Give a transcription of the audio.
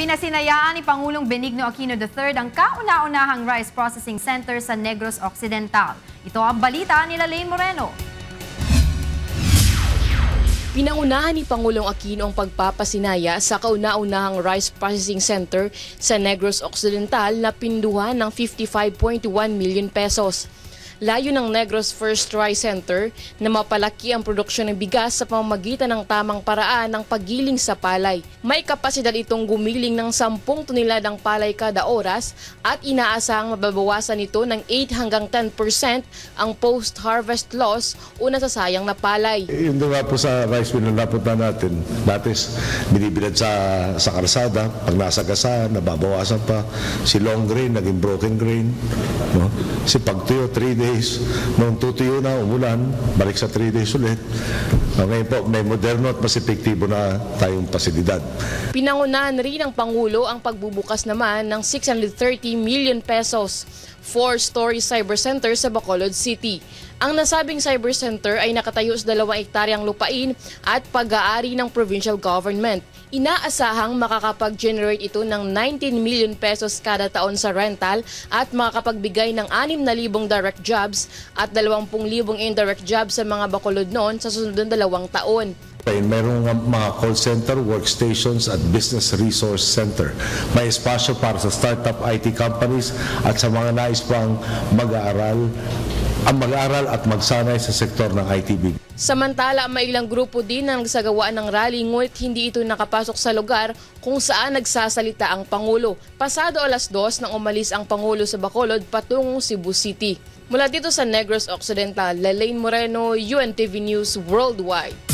Pinasinayaan ni Pangulong Benigno Aquino III ang kauna-unahang rice processing center sa Negros Occidental. Ito ang balita nila Lane Moreno. Pinangunahan ni Pangulong Aquino ang pagpapasinaya sa kauna-unahang rice processing center sa Negros Occidental na pinduhan ng 55.1 million pesos. Layo ng Negros First Rice Center na mapalaki ang produksyon ng bigas sa pamamagitan ng tamang paraan ng paggiling sa palay. May kapasidad itong gumiling ng 10 toneladang palay kada oras at inaasahang mababawasan nito ng 8 hanggang 10% ang post-harvest loss o nasasayang na palay. Yung diba po sa rice mill na napunta natin, datis binibilad sa kalsada, pag nasa gasaan, nababawasan pa. Si long grain, naging broken grain. No? Si pagtuyo, 3 days. Noong tutuyo na, umulan, balik sa 3 days ulit. Ngayon po, may moderno at mas epektibo na tayong pasilidad. Pinangunahan rin ng Pangulo ang pagbubukas naman ng 630 million pesos 4-story cyber center sa Bacolod City. Ang nasabing cyber center ay nakatayo sa 2 hektaryang lupain at pag-aari ng provincial government. Inaasahang makakapag-generate ito ng 19 million pesos kada taon sa rental at makakapagbigay ng 6,000 direct jobs at 20,000 indirect jobs sa mga Bacolod noon sa susunod na 2 taon. Mayroong mga call center, workstations at business resource center. May espasyo para sa startup IT companies at sa mga nais pang mag-aaral at magsanay sa sektor ng ITB. Samantala, may ilang grupo din na nagsagawa ng rally ngunit hindi ito nakapasok sa lugar kung saan nagsasalita ang Pangulo. Pasado 2:00 nang umalis ang Pangulo sa Bacolod patungong Cebu City. Mula dito sa Negros Occidental, Lane Moreno, UNTV News Worldwide.